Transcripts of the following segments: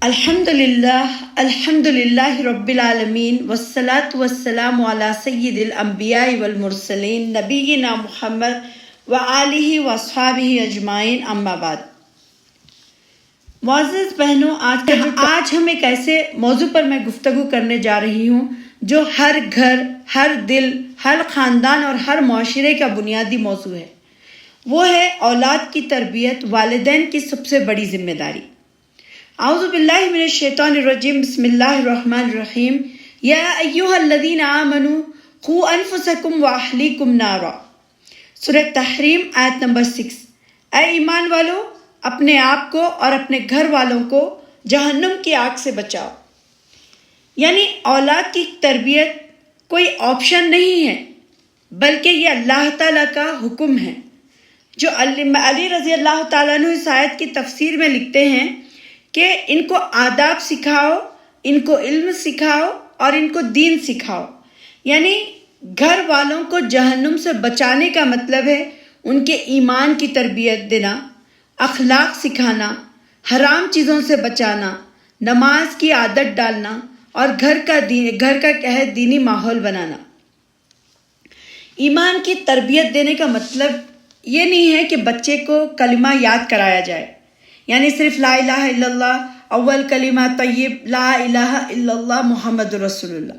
الحمدللہ رب العالمین والصلاة والسلام علی سید الانبیاء والمرسلین نبینا محمد وآلہ واصحابہ اجمعین، اما بعد۔ معزز بہنوں، آج ہم ایک ایسے موضوع پر میں گفتگو کرنے جا رہی ہوں جو ہر گھر، ہر دل، ہر خاندان اور ہر معاشرے کا بنیادی موضوع ہے۔ وہ ہے اولاد کی تربیت، والدین کی سب سے بڑی ذمہ داری۔ اعوذ باللہ من الشیطان الرجیم، بسم اللہ الرحمن الرحیم۔ یا ایہا الذین آمنوا قوا انفسکم واہلیکم نارا، سورہ تحریم آیت نمبر 6۔ اے ایمان والو، اپنے آپ کو اور اپنے گھر والوں کو جہنم کی آگ سے بچاؤ۔ یعنی اولاد کی تربیت کوئی آپشن نہیں ہے، بلکہ یہ اللہ تعالیٰ کا حکم ہے۔ جو علی رضی اللہ تعالیٰ عنہ اس آیت کی تفسیر میں لکھتے ہیں کہ ان کو آداب سکھاؤ، ان کو علم سکھاؤ اور ان کو دین سکھاؤ۔ یعنی گھر والوں کو جہنم سے بچانے کا مطلب ہے ان کے ایمان کی تربیت دینا، اخلاق سکھانا، حرام چیزوں سے بچانا، نماز کی عادت ڈالنا اور گھر کا دینی ماحول بنانا۔ ایمان کی تربیت دینے کا مطلب یہ نہیں ہے کہ بچے کو کلمہ یاد کرایا جائے، یعنی صرف لا الہ الا اللہ، اول کلمہ طیب لا الہ الا اللہ محمد رسول اللہ۔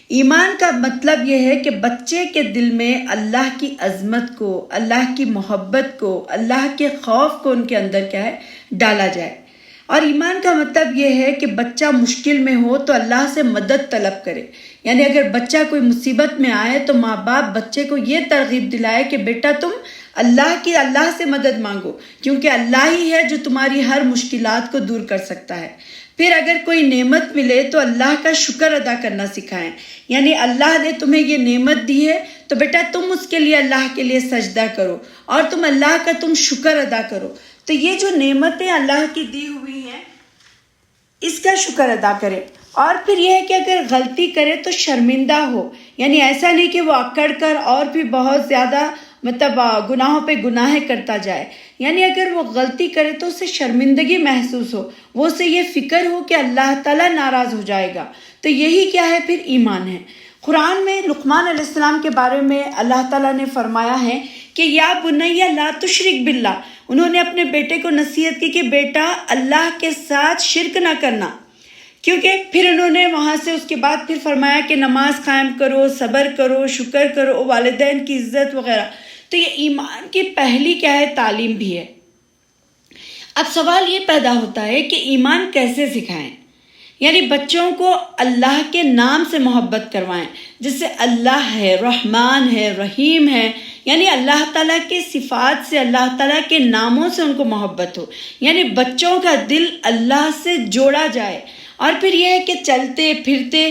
ایمان کا مطلب یہ ہے کہ بچے کے دل میں اللہ کی عظمت کو، اللہ کی محبت کو، اللہ کے خوف کو ان کے اندر کیا ہے ڈالا جائے۔ اور ایمان کا مطلب یہ ہے کہ بچہ مشکل میں ہو تو اللہ سے مدد طلب کرے۔ یعنی اگر بچہ کوئی مصیبت میں آئے تو ماں باپ بچے کو یہ ترغیب دلائے کہ بیٹا تم اللہ سے مدد مانگو، کیونکہ اللہ ہی ہے جو تمہاری ہر مشکلات کو دور کر سکتا ہے۔ پھر اگر کوئی نعمت ملے تو اللہ کا شکر ادا کرنا سکھائیں، یعنی اللہ نے تمہیں یہ نعمت دی ہے تو بیٹا تم اس کے لیے اللہ کے لیے سجدہ کرو اور تم اللہ کا شکر ادا کرو۔ تو یہ جو نعمتیں اللہ کی دی ہوئی ہیں اس کا شکر ادا کرے۔ اور پھر یہ ہے کہ اگر غلطی کرے تو شرمندہ ہو، یعنی ایسا نہیں کہ وہ اکڑ کر اور بھی بہت زیادہ گناہوں پہ گناہ کرتا جائے۔ یعنی اگر وہ غلطی کرے تو اسے شرمندگی محسوس ہو، وہ اسے یہ فکر ہو کہ اللہ تعالیٰ ناراض ہو جائے گا۔ تو یہی کیا ہے پھر ایمان ہے۔ قرآن میں لقمان علیہ السلام کے بارے میں اللہ تعالیٰ نے فرمایا ہے کہ یا بنی لا تشرک باللہ، انہوں نے اپنے بیٹے کو نصیحت کی کہ بیٹا اللہ کے ساتھ شرک نہ کرنا، کیونکہ پھر انہوں نے وہاں سے اس کے بعد پھر فرمایا کہ نماز قائم کرو، صبر کرو، شکر کرو، والدین کی عزت وغیرہ۔ تو یہ ایمان کی پہلی کیا ہے تعلیم بھی ہے۔ اب سوال یہ پیدا ہوتا ہے کہ ایمان کیسے سکھائیں؟ یعنی بچوں کو اللہ کے نام سے محبت کروائیں، جس سے اللہ ہے، رحمان ہے، رحیم ہے، یعنی اللہ تعالیٰ کے صفات سے، اللہ تعالیٰ کے ناموں سے ان کو محبت ہو، یعنی بچوں کا دل اللہ سے جوڑا جائے۔ اور پھر یہ ہے کہ چلتے پھرتے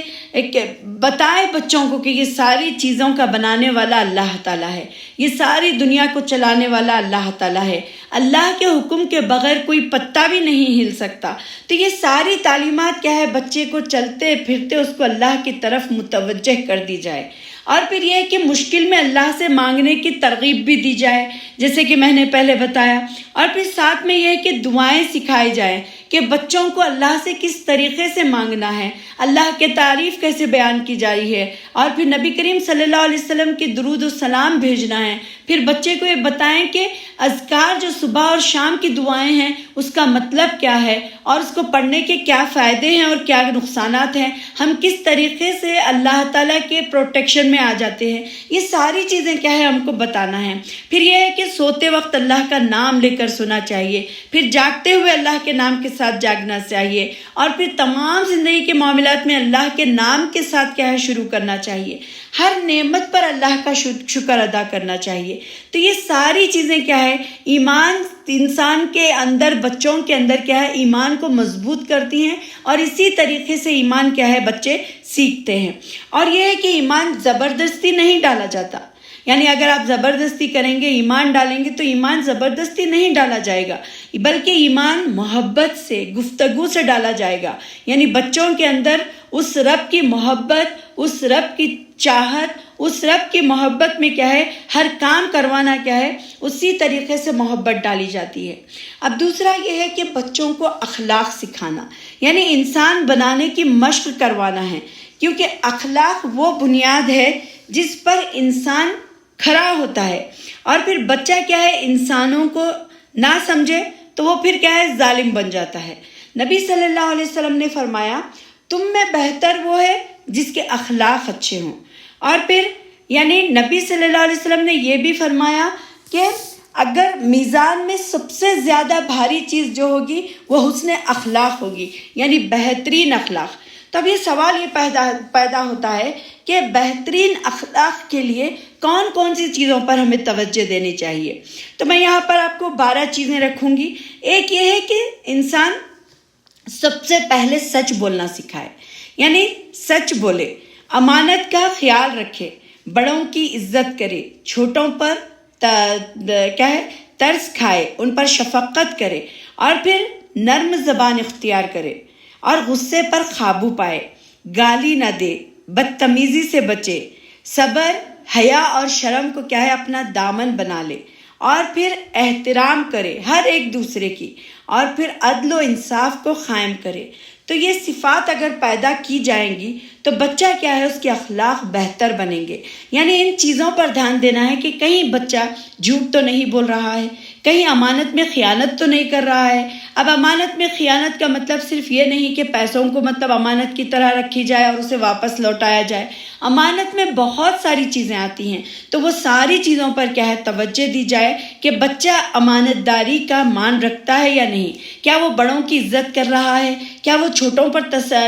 بتائے بچوں کو کہ یہ ساری چیزوں کا بنانے والا اللہ تعالیٰ ہے، یہ ساری دنیا کو چلانے والا اللہ تعالیٰ ہے، اللہ کے حکم کے بغیر کوئی پتا بھی نہیں ہل سکتا۔ تو یہ ساری تعلیمات کیا ہے بچے کو چلتے پھرتے اس کو اللہ کی طرف متوجہ کر دی جائے۔ اور پھر یہ ہے کہ مشکل میں اللہ سے مانگنے کی ترغیب بھی دی جائے، جیسے کہ میں نے پہلے بتایا۔ اور پھر ساتھ میں یہ ہے کہ دعائیں سکھائی جائیں کہ بچوں کو اللہ سے کس طریقے سے مانگنا ہے، اللہ کے تعریف کیسے بیان کی جاری ہے، اور پھر نبی کریم صلی اللہ علیہ وسلم کی درود و سلام بھیجنا ہے۔ پھر بچے کو یہ بتائیں کہ اذکار جو صبح اور شام کی دعائیں ہیں اس کا مطلب کیا ہے اور اس کو پڑھنے کے کیا فائدے ہیں اور کیا نقصانات ہیں، ہم کس طریقے سے اللہ تعالیٰ کے پروٹیکشن میں آ جاتے ہیں، یہ ساری چیزیں کیا ہے ہم کو بتانا ہے۔ پھر یہ ہے کہ سوتے وقت اللہ کا نام لے کر سونا چاہیے، پھر جاگتے ہوئے اللہ کے نام کے ساتھ جاگنا چاہیے، اور پھر تمام زندگی کے معاملات میں اللہ کے نام کے ساتھ کیا ہے شروع کرنا چاہیے۔ ہر نعمت پر اللہ کا شکر ادا کرنا چاہیے۔ تو یہ ساری چیزیں کیا ہے ایمان انسان کے اندر، بچوں کے اندر کیا ہے ایمان کو مضبوط کرتی ہیں، اور اسی طریقے سے ایمان کیا ہے بچے سیکھتے ہیں۔ اور یہ ہے کہ ایمان زبردستی نہیں ڈالا جاتا، یعنی اگر آپ زبردستی کریں گے ایمان ڈالیں گے تو ایمان زبردستی نہیں ڈالا جائے گا، بلکہ ایمان محبت سے، گفتگو سے ڈالا جائے گا۔ یعنی بچوں کے اندر اس رب کی محبت، اس رب کی چاہت، اس رب کی محبت میں کیا ہے ہر کام کروانا کیا ہے اسی طریقے سے محبت ڈالی جاتی ہے۔ اب دوسرا یہ ہے کہ بچوں کو اخلاق سکھانا، یعنی انسان بنانے کی مشق کروانا ہے، کیونکہ اخلاق وہ بنیاد ہے جس پر انسان کھڑا ہوتا ہے۔ اور پھر بچہ کیا ہے انسانوں کو نہ سمجھے تو وہ پھر کیا ہے ظالم بن جاتا ہے۔ نبی صلی اللہ علیہ وسلم نے فرمایا تم میں بہتر وہ ہے جس کے اخلاق اچھے ہوں۔ اور پھر یعنی نبی صلی اللہ علیہ وسلم نے یہ بھی فرمایا کہ اگر میزان میں سب سے زیادہ بھاری چیز جو ہوگی وہ حسن اخلاق ہوگی، یعنی بہترین اخلاق۔ تب یہ سوال یہ پیدا ہوتا ہے کہ بہترین اخلاق کے لیے کون کون سی چیزوں پر ہمیں توجہ دینی چاہیے۔ تو میں یہاں پر آپ کو 12 چیزیں رکھوں گی۔ ایک یہ ہے کہ انسان سب سے پہلے سچ بولنا سکھائے، یعنی سچ بولے، امانت کا خیال رکھے، بڑوں کی عزت کرے، چھوٹوں پر کیا ہے ترس کھائے، ان پر شفقت کرے، اور پھر نرم زبان اختیار کرے اور غصے پر قابو پائے، گالی نہ دے، بدتمیزی سے بچے، صبر، حیا اور شرم کو کیا ہے اپنا دامن بنا لے، اور پھر احترام کرے ہر ایک دوسرے کی، اور پھر عدل و انصاف کو قائم کرے۔ تو یہ صفات اگر پیدا کی جائیں گی تو بچہ کیا ہے اس کے اخلاق بہتر بنیں گے۔ یعنی ان چیزوں پر دھیان دینا ہے کہ کہیں بچہ جھوٹ تو نہیں بول رہا ہے، کہیں امانت میں خیانت تو نہیں کر رہا ہے۔ اب امانت میں خیانت کا مطلب صرف یہ نہیں کہ پیسوں کو مطلب امانت کی طرح رکھی جائے اور اسے واپس لوٹایا جائے۔ امانت میں بہت ساری چیزیں آتی ہیں، تو وہ ساری چیزوں پر کیا ہے توجہ دی جائے کہ بچہ امانت داری کا مان رکھتا ہے یا نہیں، کیا وہ بڑوں کی عزت کر رہا ہے، کیا وہ چھوٹوں پر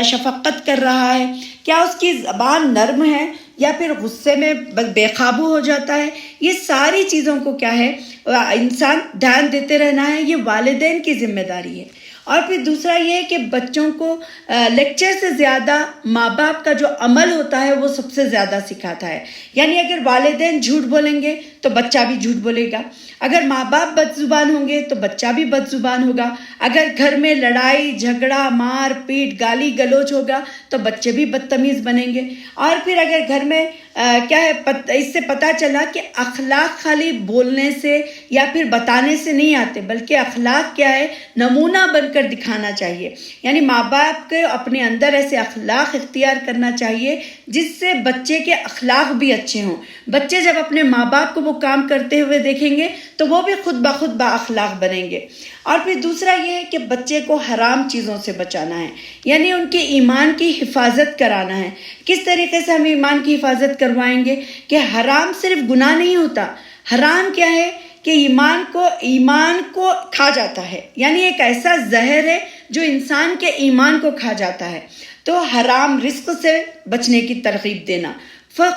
شفقت کر رہا ہے، کیا اس کی زبان نرم ہے یا پھر غصے میں بے قابو ہو جاتا ہے۔ یہ ساری چیزوں کو کیا ہے انسان دھیان دیتے رہنا ہے، یہ والدین کی ذمہ داری ہے۔ اور پھر دوسرا یہ ہے کہ بچوں کو لیکچر سے زیادہ ماں باپ کا جو عمل ہوتا ہے وہ سب سے زیادہ سکھاتا ہے۔ یعنی اگر والدین جھوٹ بولیں گے تو بچہ بھی جھوٹ بولے گا، اگر ماں باپ بد زبان ہوں گے تو بچہ بھی بد زبان ہوگا، اگر گھر میں لڑائی جھگڑا مار پیٹ گالی گلوچ ہوگا تو بچے بھی بدتمیز بنیں گے۔ اور پھر اگر گھر میں کیا ہے اس سے پتہ چلا کہ اخلاق خالی بولنے سے یا پھر بتانے سے نہیں آتے، بلکہ اخلاق کیا ہے نمونہ بن کر دکھانا چاہیے۔ یعنی ماں باپ کے اپنے اندر ایسے اخلاق اختیار کرنا چاہیے جس سے بچے کے اخلاق بھی اچھے ہوں۔ بچے جب اپنے ماں باپ کو وہ کام کرتے ہوئے دیکھیں گے تو وہ بھی خود بخود با اخلاق بنیں گے۔ اور پھر دوسرا یہ ہے کہ بچے کو حرام چیزوں سے بچانا ہے، یعنی ان کے ایمان کی حفاظت کرانا ہے۔ کس طریقے سے ہم ایمان کی حفاظت کروائیں گے کہ حرام صرف گناہ نہیں ہوتا، حرام کیا ہے کہ ایمان کو کھا جاتا ہے، یعنی ایک ایسا زہر ہے جو انسان کے ایمان کو کھا جاتا ہے۔ تو حرام رزق سے بچنے کی ترغیب دینا،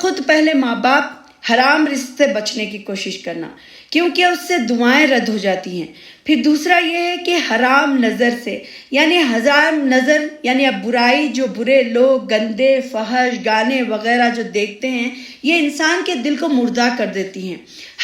خود پہلے ماں باپ حرام رزق سے بچنے کی کوشش کرنا، کیونکہ اس سے دعائیں رد ہو جاتی ہیں۔ پھر دوسرا یہ ہے کہ حرام نظر سے، یعنی حرام نظر یعنی اب برائی، جو برے لوگ گندے فحش گانے وغیرہ جو دیکھتے ہیں یہ انسان کے دل کو مردہ کر دیتی ہیں۔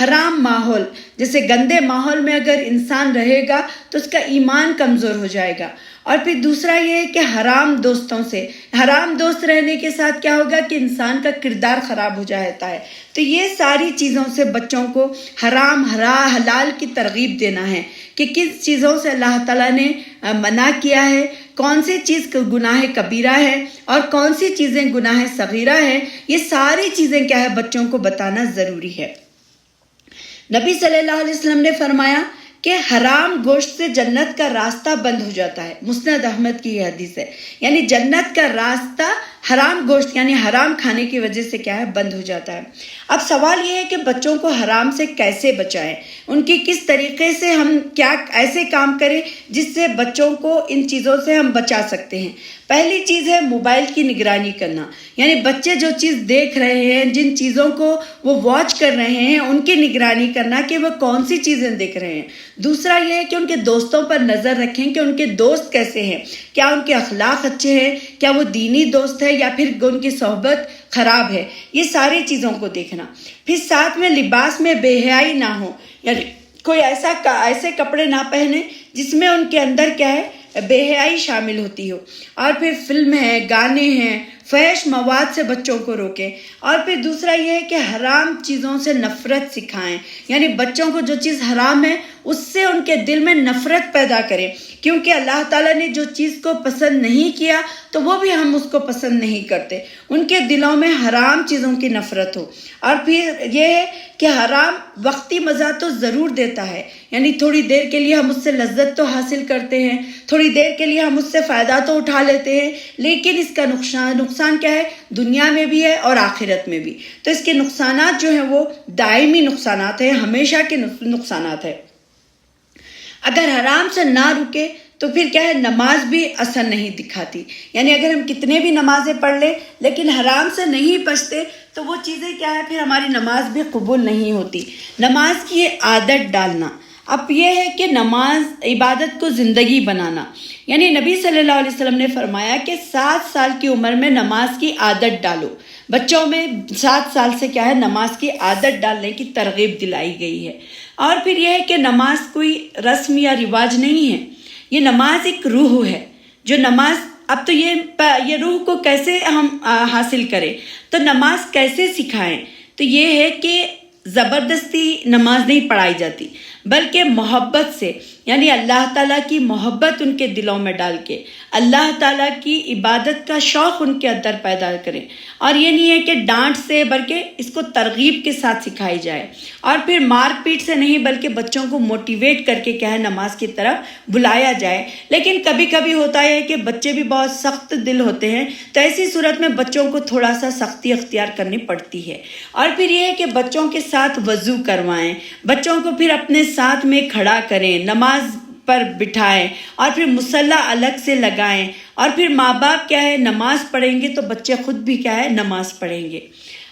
حرام ماحول، جیسے گندے ماحول میں اگر انسان رہے گا تو اس کا ایمان کمزور ہو جائے گا۔ اور پھر دوسرا یہ ہے کہ حرام دوستوں سے، حرام دوست رہنے کے ساتھ کیا ہوگا کہ انسان کا کردار خراب ہو جاتا ہے۔ تو یہ ساری چیزوں سے بچوں کو حرام حلال کی ترغیب دینا ہے کہ کس چیزوں سے اللہ تعالیٰ نے منع کیا ہے، کون سی چیز گناہ کبیرہ ہے اور کون سی چیزیں گناہ صغیرہ ہے۔ یہ ساری چیزیں کیا ہے بچوں کو بتانا ضروری ہے۔ نبی صلی اللہ علیہ وسلم نے فرمایا کہ حرام گوشت سے جنت کا راستہ بند ہو جاتا ہے۔ مسند احمد کی یہ حدیث ہے، یعنی جنت کا راستہ حرام گوشت یعنی حرام کھانے کی وجہ سے کیا ہے بند ہو جاتا ہے۔ اب سوال یہ ہے کہ بچوں کو حرام سے کیسے بچائیں، ان کی کس طریقے سے ہم کیا ایسے کام کریں جس سے بچوں کو ان چیزوں سے ہم بچا سکتے ہیں۔ پہلی چیز ہے موبائل کی نگرانی کرنا، یعنی بچے جو چیز دیکھ رہے ہیں، جن چیزوں کو وہ واچ کر رہے ہیں ان کی نگرانی کرنا کہ وہ کون سی چیزیں دیکھ رہے ہیں۔ دوسرا یہ ہے کہ ان کے دوستوں پر نظر رکھیں کہ ان کے دوست کیسے ہیں، کیا ان کے اخلاق اچھے ہیں، کیا وہ دینی دوست ہے یا پھر ان کی صحبت خراب ہے۔ یہ ساری چیزوں کو دیکھنا۔ پھر ساتھ میں لباس میں بے حیائی نہ ہو، یعنی کوئی ایسے کپڑے نہ پہنے جس میں ان کے اندر کیا ہے بے حیائی شامل ہوتی ہو۔ اور پھر فلم ہے، گانے ہیں، فحش مواد سے بچوں کو روکیں، اور پھر دوسرا یہ ہے کہ حرام چیزوں سے نفرت سکھائیں، یعنی بچوں کو جو چیز حرام ہے اس سے ان کے دل میں نفرت پیدا کریں، کیونکہ اللہ تعالیٰ نے جو چیز کو پسند نہیں کیا تو وہ بھی ہم اس کو پسند نہیں کرتے، ان کے دلوں میں حرام چیزوں کی نفرت ہو۔ اور پھر یہ ہے کہ حرام وقتی مزہ تو ضرور دیتا ہے، یعنی تھوڑی دیر کے لیے ہم اس سے لذت تو حاصل کرتے ہیں، تھوڑی دیر کے لیے ہم اس سے فائدہ تو اٹھا لیتے ہیں، لیکن اس کا نقصان کیا ہے؟ دنیا میں بھی ہے اور آخرت میں بھی۔ تو اس کے نقصانات جو ہیں وہ دائمی نقصانات ہیں، ہمیشہ کے نقصانات ہیں۔ اگر حرام سے نہ رکے تو پھر کیا ہے؟ نماز بھی اثر نہیں دکھاتی، یعنی اگر ہم کتنے بھی نمازیں پڑھ لیں لیکن حرام سے نہیں بچتے تو وہ چیزیں کیا ہے؟ پھر ہماری نماز بھی قبول نہیں ہوتی۔ نماز کی عادت ڈالنا، اب یہ ہے کہ نماز عبادت کو زندگی بنانا، یعنی نبی صلی اللہ علیہ وسلم نے فرمایا کہ 7 سال کی عمر میں نماز کی عادت ڈالو، بچوں میں 7 سال سے کیا ہے؟ نماز کی عادت ڈالنے کی ترغیب دلائی گئی ہے۔ اور پھر یہ ہے کہ نماز کوئی رسم یا رواج نہیں ہے، یہ نماز ایک روح ہے، جو نماز اب تو یہ روح کو کیسے ہم حاصل کریں، تو نماز کیسے سکھائیں؟ تو یہ ہے کہ زبردستی نماز نہیں پڑھائی جاتی، بلکہ محبت سے، یعنی اللہ تعالیٰ کی محبت ان کے دلوں میں ڈال کے اللہ تعالیٰ کی عبادت کا شوق ان کے اندر پیدا کریں، اور یہ نہیں ہے کہ ڈانٹ سے بلکہ اس کو ترغیب کے ساتھ سکھائی جائے، اور پھر مار پیٹ سے نہیں بلکہ بچوں کو موٹیویٹ کر کے کیا ہے؟ نماز کی طرف بلایا جائے۔ لیکن کبھی کبھی ہوتا ہے کہ بچے بھی بہت سخت دل ہوتے ہیں، تو ایسی صورت میں بچوں کو تھوڑا سا سختی اختیار کرنی پڑتی ہے۔ اور پھر یہ ہے کہ بچوں کے ساتھ وضو کروائیں، بچوں کو پھر اپنے ساتھ میں کھڑا کریں، نماز پر بٹھائیں، اور پھر مصلی الگ سے لگائیں، اور پھر ماں باپ کیا ہے؟ نماز پڑھیں گے تو بچے خود بھی کیا ہے؟ نماز پڑھیں گے۔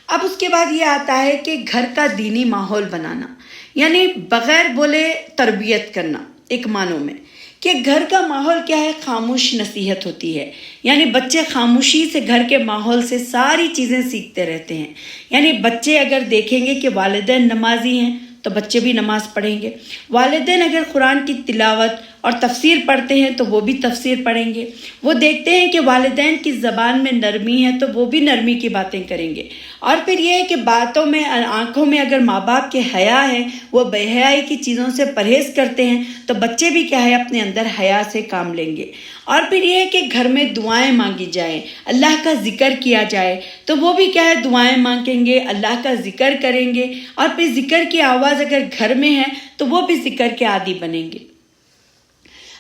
اب اس کے بعد یہ آتا ہے کہ گھر کا دینی ماحول بنانا، یعنی بغیر بولے تربیت کرنا، ایک معنوں میں کہ گھر کا ماحول کیا ہے؟ خاموش نصیحت ہوتی ہے، یعنی بچے خاموشی سے گھر کے ماحول سے ساری چیزیں سیکھتے رہتے ہیں، یعنی بچے اگر دیکھیں گے کہ والدین نمازی ہیں تو بچے بھی نماز پڑھیں گے، والدین اگر قرآن کی تلاوت اور تفسیر پڑھتے ہیں تو وہ بھی تفسیر پڑھیں گے، وہ دیکھتے ہیں کہ والدین کی زبان میں نرمی ہے تو وہ بھی نرمی کی باتیں کریں گے، اور پھر یہ ہے کہ باتوں میں آنکھوں میں اگر ماں باپ کے حیا ہے، وہ بے حیائی کی چیزوں سے پرہیز کرتے ہیں تو بچے بھی کیا ہے؟ اپنے اندر حیا سے کام لیں گے۔ اور پھر یہ ہے کہ گھر میں دعائیں مانگی جائیں، اللہ کا ذکر کیا جائے تو وہ بھی کیا ہے؟ دعائیں مانگیں گے، اللہ کا ذکر کریں گے، اور پھر ذکر کی آواز اگر گھر میں ہے تو وہ بھی ذکر کے عادی بنیں گے۔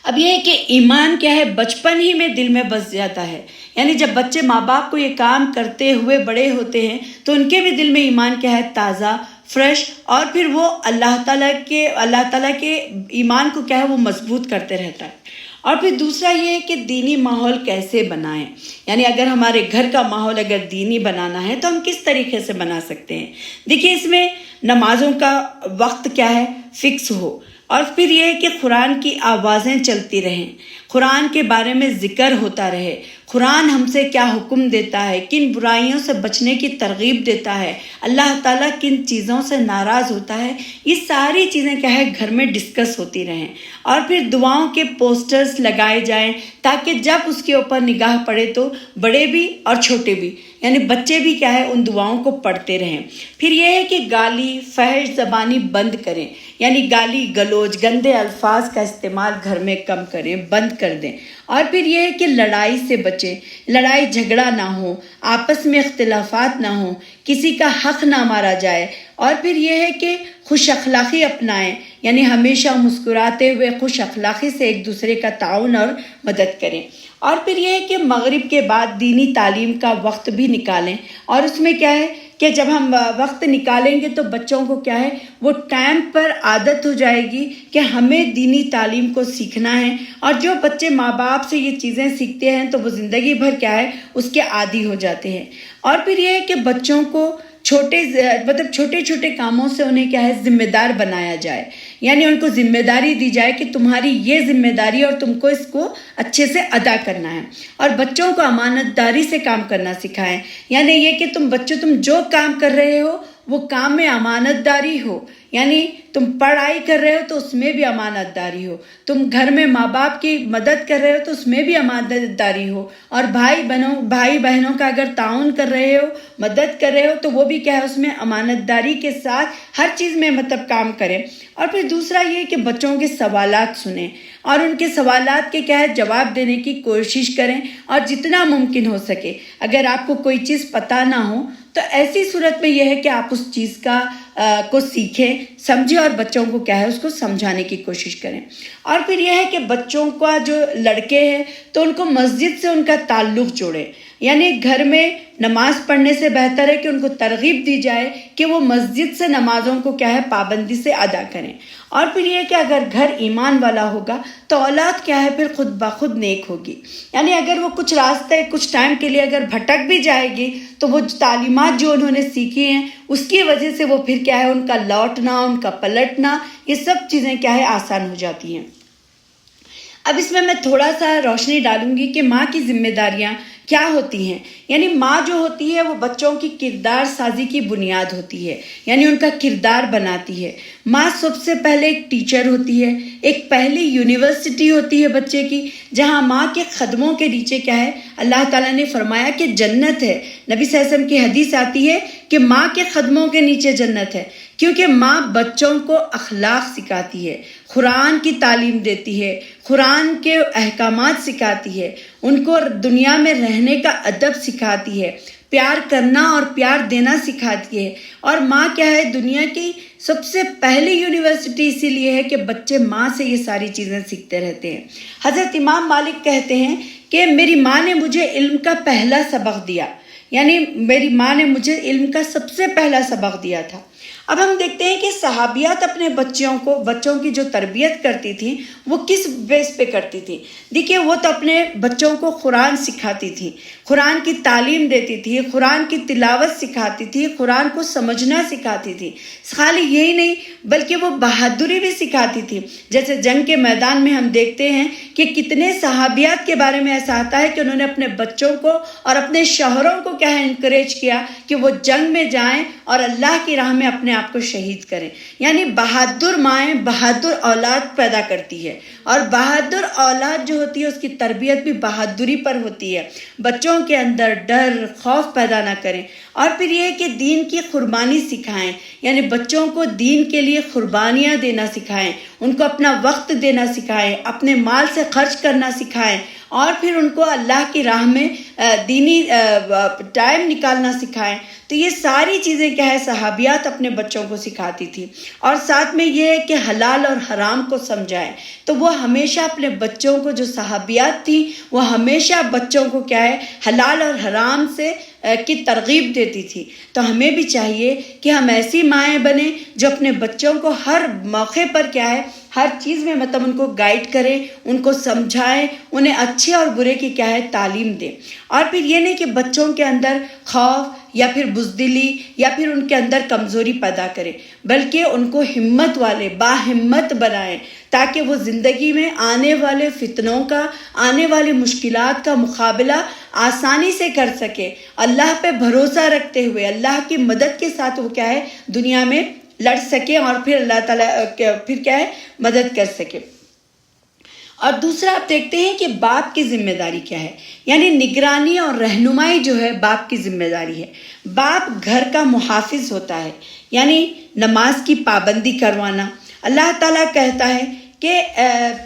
اب یہ ہے کہ ایمان کیا ہے؟ بچپن ہی میں دل میں بس جاتا ہے، یعنی جب بچے ماں باپ کو یہ کام کرتے ہوئے بڑے ہوتے ہیں تو ان کے بھی دل میں ایمان کیا ہے؟ تازہ، فریش، اور پھر وہ اللہ تعالیٰ کے ایمان کو کیا ہے؟ وہ مضبوط کرتے رہتا ہے۔ اور پھر دوسرا یہ ہے کہ دینی ماحول کیسے بنائیں، یعنی اگر ہمارے گھر کا ماحول اگر دینی بنانا ہے تو ہم کس طریقے سے بنا سکتے ہیں؟ دیکھیے، اس میں نمازوں کا وقت کیا ہے؟ فکس ہو، اور پھر یہ ہے کہ قرآن کی آوازیں چلتی رہیں، قرآن کے بارے میں ذکر ہوتا رہے، قرآن ہم سے کیا حکم دیتا ہے، کن برائیوں سے بچنے کی ترغیب دیتا ہے، اللہ تعالیٰ کن چیزوں سے ناراض ہوتا ہے، یہ ساری چیزیں کیا ہے؟ گھر میں ڈسکس ہوتی رہیں، اور پھر دعاؤں کے پوسٹرز لگائے جائیں تاکہ جب اس کے اوپر نگاہ پڑے تو بڑے بھی اور چھوٹے بھی، یعنی بچے بھی کیا ہے؟ ان دعاؤں کو پڑھتے رہیں۔ پھر یہ ہے کہ گالی فحش زبانی بند کریں، یعنی گالی گلوچ گندے الفاظ کا استعمال گھر میں کم کریں، بند کر دیں۔ اور پھر یہ ہے کہ لڑائی سے بچیں، لڑائی جھگڑا نہ ہو، آپس میں اختلافات نہ ہوں، کسی کا حق نہ مارا جائے۔ اور پھر یہ ہے کہ خوش اخلاقی اپنائیں، یعنی ہمیشہ مسکراتے ہوئے خوش اخلاقی سے ایک دوسرے کا تعاون اور مدد کریں۔ اور پھر یہ ہے کہ مغرب کے بعد دینی تعلیم کا وقت بھی نکالیں، اور اس میں کیا ہے کہ جب ہم وقت نکالیں گے تو بچوں کو کیا ہے؟ وہ ٹائم پر عادت ہو جائے گی کہ ہمیں دینی تعلیم کو سیکھنا ہے، اور جو بچے ماں باپ سے یہ چیزیں سیکھتے ہیں تو وہ زندگی بھر کیا ہے؟ اس کے عادی ہو جاتے ہیں۔ اور پھر یہ ہے کہ بچوں کو چھوٹے چھوٹے کاموں سے انہیں کیا ہے؟ ذمہ دار بنایا جائے، یعنی ان کو ذمہ داری دی جائے کہ تمہاری یہ ذمہ داری اور تم کو اس کو اچھے سے ادا کرنا ہے، اور بچوں کو امانت داری سے کام کرنا سکھائیں، یعنی یہ کہ تم جو کام کر رہے ہو وہ کام میں امانت داری ہو، یعنی تم پڑھائی کر رہے ہو تو اس میں بھی امانت داری ہو، تم گھر میں ماں باپ کی مدد کر رہے ہو تو اس میں بھی امانت داری ہو، اور بھائی بہنوں کا اگر تعاون کر رہے ہو، مدد کر رہے ہو تو وہ بھی کیا ہے اس میں امانت داری کے ساتھ ہر چیز میں کام کریں۔ اور پھر دوسرا یہ کہ بچوں کے سوالات سنیں اور ان کے سوالات کے کیا ہے جواب دینے کی کوشش کریں، اور جتنا ممکن ہو سکے اگر آپ کو کوئی چیز پتہ نہ ہو تو ایسی صورت میں یہ ہے کہ آپ اس چیز کو سیکھیں، سمجھیں اور بچوں کو کیا ہے اس کو سمجھانے کی کوشش کریں۔ اور پھر یہ ہے کہ بچوں کا جو لڑکے ہیں تو ان کو مسجد سے ان کا تعلق جوڑیں، یعنی گھر میں نماز پڑھنے سے بہتر ہے کہ ان کو ترغیب دی جائے کہ وہ مسجد سے نمازوں کو کیا ہے پابندی سے ادا کریں۔ اور پھر یہ کہ اگر گھر ایمان والا ہوگا تو اولاد کیا ہے پھر خود بخود نیک ہوگی، یعنی اگر وہ کچھ راستے کچھ ٹائم کے لیے اگر بھٹک بھی جائے گی تو وہ تعلیمات جو انہوں نے سیکھی ہیں اس کی وجہ سے وہ پھر کیا ہے ان کا لوٹنا، ان کا پلٹنا، یہ سب چیزیں کیا ہے آسان ہو جاتی ہیں۔ اب اس میں تھوڑا سا روشنی ڈالوں گی کہ ماں کی ذمہ داریاں کیا ہوتی ہیں۔ یعنی ماں جو ہوتی ہے وہ بچوں کی کردار سازی کی بنیاد ہوتی ہے، یعنی ان کا کردار بناتی ہے۔ ماں سب سے پہلے ایک ٹیچر ہوتی ہے، ایک پہلی یونیورسٹی ہوتی ہے بچے کی، جہاں ماں کے قدموں کے نیچے کیا ہے اللہ تعالیٰ نے فرمایا کہ جنت ہے۔ نبی صلی اللہ علیہ وسلم کی حدیث آتی ہے کہ ماں کے قدموں کے نیچے جنت ہے، کیونکہ ماں بچوں کو اخلاق سکھاتی ہے، قرآن کی تعلیم دیتی ہے، قرآن کے احکامات سکھاتی ہے، ان کو دنیا میں رہنے کا ادب سکھاتی ہے، پیار کرنا اور پیار دینا سکھاتی ہے۔ اور ماں کیا ہے دنیا کی سب سے پہلی یونیورسٹی اسی لیے ہے کہ بچے ماں سے یہ ساری چیزیں سیکھتے رہتے ہیں۔ حضرت امام مالک کہتے ہیں کہ میری ماں نے مجھے علم کا پہلا سبق دیا، یعنی میری ماں نے مجھے علم کا سب سے پہلا سبق دیا تھا۔ اب ہم دیکھتے ہیں کہ صحابیات اپنے بچوں کی جو تربیت کرتی تھیں وہ کس بیس پہ کرتی تھیں۔ دیکھیے وہ تو اپنے بچوں کو قرآن سکھاتی تھی، قرآن کی تعلیم دیتی تھی، قرآن کی تلاوت سکھاتی تھی، قرآن کو سمجھنا سکھاتی تھی۔ خالی یہی نہیں بلکہ وہ بہادری بھی سکھاتی تھی۔ جیسے جنگ کے میدان میں ہم دیکھتے ہیں کہ کتنے صحابیات کے بارے میں ایسا آتا ہے کہ انہوں نے اپنے بچوں کو اور اپنے شوہروں کو کیا ہے انکریج کیا کہ وہ جنگ میں جائیں اور اللہ کی راہ میں اپنے آپ کو شہید کریں۔ یعنی بہادر مائیں بہادر اولاد پیدا کرتی ہے، اور بہادر اولاد جو ہوتی ہے اس کی تربیت بھی بہادری پر ہوتی ہے۔ بچوں کے اندر ڈر خوف پیدا نہ کریں۔ اور پھر یہ کہ دین کی قربانی سکھائیں، یعنی بچوں کو دین کے لیے قربانیاں دینا سکھائیں، ان کو اپنا وقت دینا سکھائیں، اپنے مال سے خرچ کرنا سکھائیں، اور پھر ان کو اللہ کی راہ میں دینی ٹائم نکالنا سکھائیں۔ تو یہ ساری چیزیں کیا ہے صحابیات اپنے بچوں کو سکھاتی تھی۔ اور ساتھ میں یہ ہے کہ حلال اور حرام کو سمجھائیں، تو وہ ہمیشہ اپنے بچوں کو جو صحابیات تھیں وہ ہمیشہ بچوں کو کیا ہے حلال اور حرام سے کی ترغیب دیتی تھی۔ تو ہمیں بھی چاہیے کہ ہم ایسی مائیں بنیں جو اپنے بچوں کو ہر موقع پر کیا ہے ہر چیز میں ان کو گائیڈ کریں، ان کو سمجھائیں، انہیں اچھے اور برے کی کیا ہے تعلیم دیں۔ اور پھر یہ نہیں کہ بچوں کے اندر خوف یا پھر بزدلی یا پھر ان کے اندر کمزوری پیدا کریں، بلکہ ان کو ہمت والے باہمت بنائیں، تاکہ وہ زندگی میں آنے والے فتنوں کا، آنے والی مشکلات کا مقابلہ آسانی سے کر سکے، اللہ پہ بھروسہ رکھتے ہوئے اللہ کی مدد کے ساتھ وہ کیا ہے دنیا میں لڑ سکے، اور پھر اللہ تعالیٰ پھر کیا ہے مدد کر سکے۔ اور دوسرا آپ دیکھتے ہیں کہ باپ کی ذمہ داری کیا ہے، یعنی نگرانی اور رہنمائی جو ہے باپ کی ذمہ داری ہے۔ باپ گھر کا محافظ ہوتا ہے، یعنی نماز کی پابندی کروانا۔ اللہ تعالیٰ کہتا ہے کہ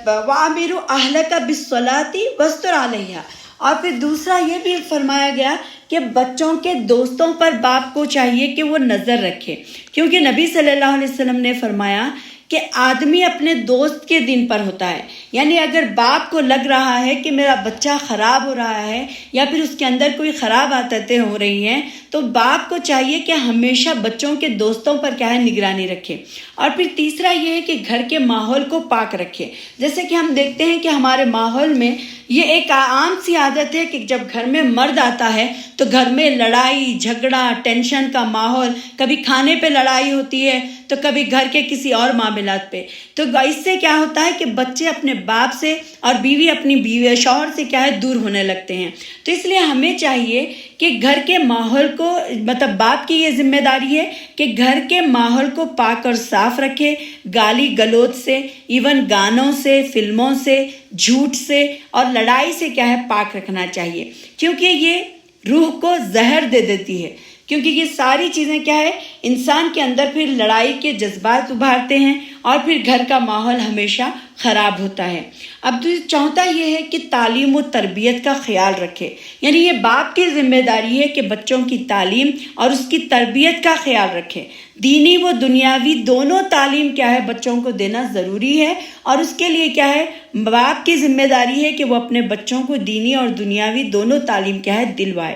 وَأَمِرُوا أَهْلَكَ بِالصَّلَاةِ وَاسْتُرْ عَلَيْهَا، اور پھر دوسرا یہ بھی فرمایا گیا کہ بچوں کے دوستوں پر باپ کو چاہیے کہ وہ نظر رکھے، کیونکہ نبی صلی اللہ علیہ وسلم نے فرمایا کہ آدمی اپنے دوست کے دین پر ہوتا ہے۔ یعنی اگر باپ کو لگ رہا ہے کہ میرا بچہ خراب ہو رہا ہے یا پھر اس کے اندر کوئی خراب عادتیں ہو رہی ہیں، تو باپ کو چاہیے کہ ہمیشہ بچوں کے دوستوں پر کیا ہے نگرانی رکھے۔ اور پھر تیسرا یہ ہے کہ گھر کے ماحول کو پاک رکھے۔ جیسے کہ ہم دیکھتے ہیں کہ ہمارے ماحول میں یہ ایک عام سی عادت ہے کہ جب گھر میں مرد آتا ہے تو گھر میں لڑائی جھگڑا ٹینشن کا ماحول، کبھی کھانے پہ لڑائی ہوتی ہے تو کبھی گھر کے کسی اور معاملات پہ. تو اس سے کیا ہوتا ہے کہ بچے اپنے باپ سے اور بیوی اپنی بیوی شوہر سے کیا ہے دور ہونے لگتے ہیں. تو اس لیے ہمیں چاہیے کہ گھر کے ماحول کو مطلب باپ کی یہ ذمہ داری ہے کہ گھر کے ماحول کو پاک اور صاف رکھے، گالی گلوچ سے، ایون گانوں سے، فلموں سے، جھوٹ سے اور لڑائی سے کیا ہے پاک رکھنا چاہیے، کیونکہ یہ روح کو زہر دے دیتی ہے. کیونکہ یہ ساری چیزیں کیا ہے انسان کے اندر پھر لڑائی کے جذبات ابھارتے ہیں اور پھر گھر کا ماحول ہمیشہ خراب ہوتا ہے. اب چوتھا یہ ہے کہ تعلیم و تربیت کا خیال رکھے، یعنی یہ باپ کی ذمہ داری ہے کہ بچوں کی تعلیم اور اس کی تربیت کا خیال رکھے. دینی و دنیاوی دونوں تعلیم کیا ہے بچوں کو دینا ضروری ہے، اور اس کے لیے کیا ہے باپ کی ذمہ داری ہے کہ وہ اپنے بچوں کو دینی اور دنیاوی دونوں تعلیم کیا ہے دلوائے.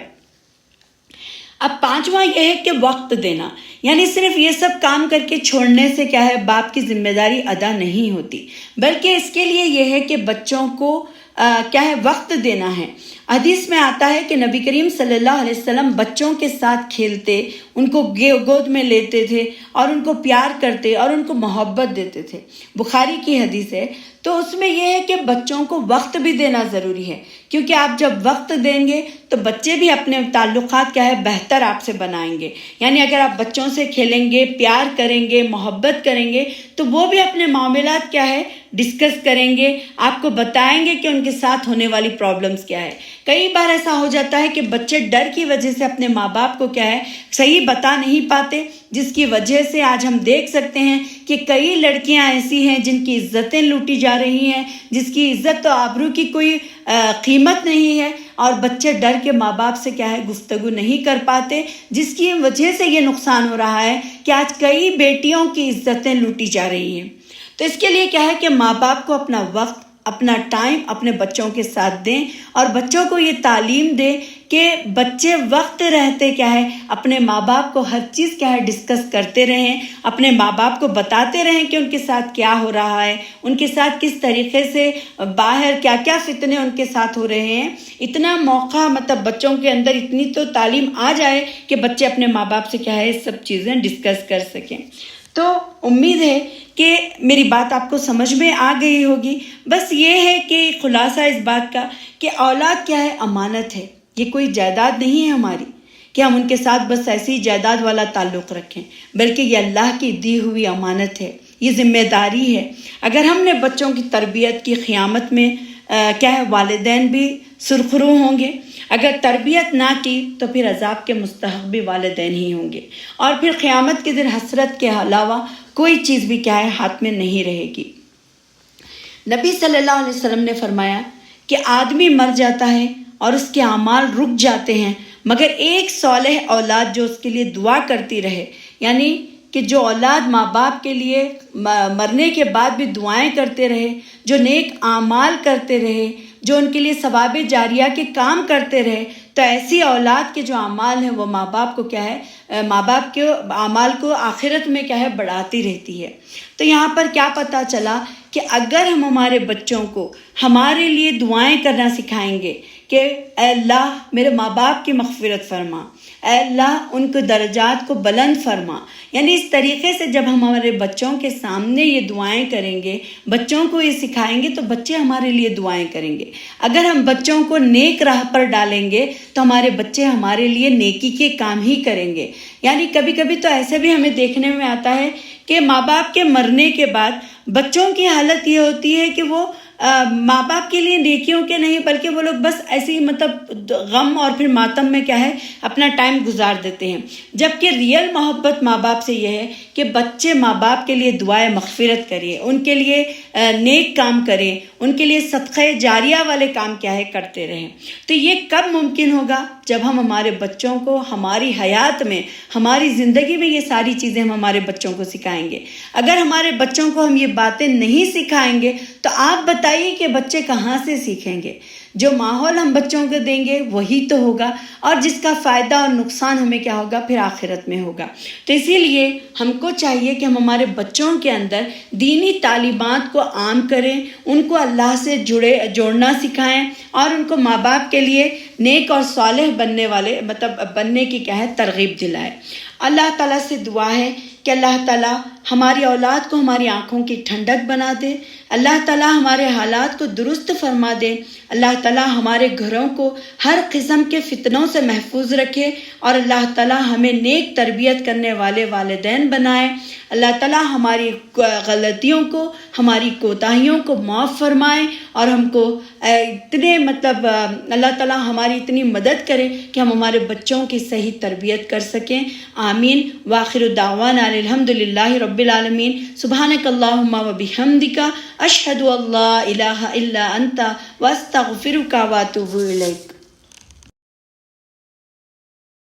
اب پانچواں یہ ہے کہ وقت دینا، یعنی صرف یہ سب کام کر کے چھوڑنے سے کیا ہے باپ کی ذمہ داری ادا نہیں ہوتی، بلکہ اس کے لیے یہ ہے کہ بچوں کو کیا ہے وقت دینا ہے. حدیث میں آتا ہے کہ نبی کریم صلی اللہ علیہ وسلم بچوں کے ساتھ کھیلتے، ان کو گود میں لیتے تھے اور ان کو پیار کرتے اور ان کو محبت دیتے تھے. بخاری کی حدیث ہے. تو اس میں یہ ہے کہ بچوں کو وقت بھی دینا ضروری ہے، کیونکہ آپ جب وقت دیں گے تو بچے بھی اپنے تعلقات کیا ہے بہتر آپ سے بنائیں گے. یعنی اگر آپ بچوں سے کھیلیں گے، پیار کریں گے، محبت کریں گے تو وہ بھی اپنے معاملات کیا ہے ڈسکس کریں گے، آپ کو بتائیں گے کہ ان کے ساتھ ہونے والی پرابلمز کیا ہے. کئی بار ایسا ہو جاتا ہے کہ بچے ڈر کی وجہ سے اپنے ماں باپ کو کیا ہے صحیح بتا نہیں پاتے، جس کی وجہ سے آج ہم دیکھ سکتے ہیں کہ کئی لڑکیاں ایسی ہیں جن کی عزتیں لوٹی جا رہی ہیں، جس کی عزت و آبرو کی کوئی قیمت نہیں ہے، اور بچے ڈر کے ماں باپ سے کیا ہے گفتگو نہیں کر پاتے، جس کی وجہ سے یہ نقصان ہو رہا ہے کہ آج کئی بیٹیوں کی عزتیں لوٹی جا رہی ہیں. تو اس کے لیے کیا ہے کہ ماں باپ کو اپنا وقت، اپنا ٹائم اپنے بچوں کے ساتھ دیں، اور بچوں کو یہ تعلیم دیں کہ بچے وقت رہتے کیا ہے اپنے ماں باپ کو ہر چیز کیا ہے ڈسکس کرتے رہیں، اپنے ماں باپ کو بتاتے رہیں کہ ان کے ساتھ کیا ہو رہا ہے، ان کے ساتھ کس طریقے سے باہر کیا کیا فتنے ان کے ساتھ ہو رہے ہیں. اتنا موقع مطلب بچوں کے اندر اتنی تو تعلیم آ جائے کہ بچے اپنے ماں باپ سے کیا ہے سب چیزیں ڈسکس کر سکیں. تو امید ہے کہ میری بات آپ کو سمجھ میں آ گئی ہوگی. بس یہ ہے کہ خلاصہ اس بات کا کہ اولاد کیا ہے امانت ہے، یہ کوئی جائیداد نہیں ہے ہماری کہ ہم ان کے ساتھ بس ایسی جائیداد والا تعلق رکھیں، بلکہ یہ اللہ کی دی ہوئی امانت ہے، یہ ذمہ داری ہے. اگر ہم نے بچوں کی تربیت کی قیامت میں کیا ہے والدین بھی سرخرو ہوں گے، اگر تربیت نہ کی تو پھر عذاب کے مستحق بھی والدین ہی ہوں گے، اور پھر قیامت کے دن حسرت کے علاوہ کوئی چیز بھی کیا ہے ہاتھ میں نہیں رہے گی. نبی صلی اللہ علیہ وسلم نے فرمایا کہ آدمی مر جاتا ہے اور اس کے اعمال رک جاتے ہیں مگر ایک صالح اولاد جو اس کے لیے دعا کرتی رہے، یعنی کہ جو اولاد ماں باپ کے لیے مرنے کے بعد بھی دعائیں کرتے رہے، جو نیک اعمال کرتے رہے، جو ان کے لیے ثواب جاریہ کے کام کرتے رہے، تو ایسی اولاد کے جو اعمال ہیں وہ ماں باپ کو کیا ہے ماں باپ کے اعمال کو آخرت میں کیا ہے بڑھاتی رہتی ہے. تو یہاں پر کیا پتہ چلا کہ اگر ہم ہمارے بچوں کو ہمارے لیے دعائیں کرنا سکھائیں گے کہ اے اللہ میرے ماں باپ کی مغفرت فرما، اے اللہ ان کے درجات کو بلند فرما، یعنی اس طریقے سے جب ہم ہمارے بچوں کے سامنے یہ دعائیں کریں گے، بچوں کو یہ سکھائیں گے تو بچے ہمارے لیے دعائیں کریں گے. اگر ہم بچوں کو نیک راہ پر ڈالیں گے تو ہمارے بچے ہمارے لیے نیکی کے کام ہی کریں گے. یعنی کبھی کبھی تو ایسے بھی ہمیں دیکھنے میں آتا ہے کہ ماں باپ کے مرنے کے بعد بچوں کی حالت یہ ہوتی ہے کہ وہ ماں باپ کے لیے نیکیوں کے نہیں بلکہ وہ لوگ بس ایسی مطلب غم اور پھر ماتم میں کیا ہے اپنا ٹائم گزار دیتے ہیں. جبکہ ریئل محبت ماں باپ سے یہ ہے کہ بچے ماں باپ کے لیے دعائے مغفرت کریں، ان کے لیے نیک کام کریں، ان کے لیے صدقہ جاریہ والے کام کیا ہے کرتے رہیں. تو یہ کب ممکن ہوگا؟ جب ہم ہمارے بچوں کو ہماری حیات میں، ہماری زندگی میں یہ ساری چیزیں ہم ہمارے بچوں کو سکھائیں گے. اگر ہمارے بچوں کو ہم یہ باتیں نہیں سکھائیں گے تو آپ بتائیے کہ بچے کہاں سے سیکھیں گے؟ جو ماحول ہم بچوں کو دیں گے وہی تو ہوگا، اور جس کا فائدہ اور نقصان ہمیں کیا ہوگا پھر آخرت میں ہوگا. تو اسی لیے ہم کو چاہیے کہ ہم ہمارے بچوں کے اندر دینی تعلیمات کو عام کریں، ان کو اللہ سے جوڑنا سکھائیں، اور ان کو ماں باپ کے لیے نیک اور صالح بننے کی کیا ہے ترغیب دلائیں. اللہ تعالیٰ سے دعا ہے کہ اللہ تعالیٰ ہماری اولاد کو ہماری آنکھوں کی ٹھنڈک بنا دے، اللہ تعالیٰ ہمارے حالات کو درست فرما دے، اللہ تعالیٰ ہمارے گھروں کو ہر قسم کے فتنوں سے محفوظ رکھے، اور اللہ تعالیٰ ہمیں نیک تربیت کرنے والے والدین بنائے، اللہ تعالیٰ ہماری غلطیوں کو، ہماری کوتاہیوں کو معاف فرمائے، اور ہم کو اتنے اللہ تعالیٰ ہماری اتنی مدد کرے کہ ہم ہمارے بچوں کی صحیح تربیت کر سکیں، آمین۔ وآخر دعوانا الحمد للہ رب العالمین، سبحانک اللہم و بحمدک، اشہد ان لا الہ الا انت، واستغفرک واتوب الیک۔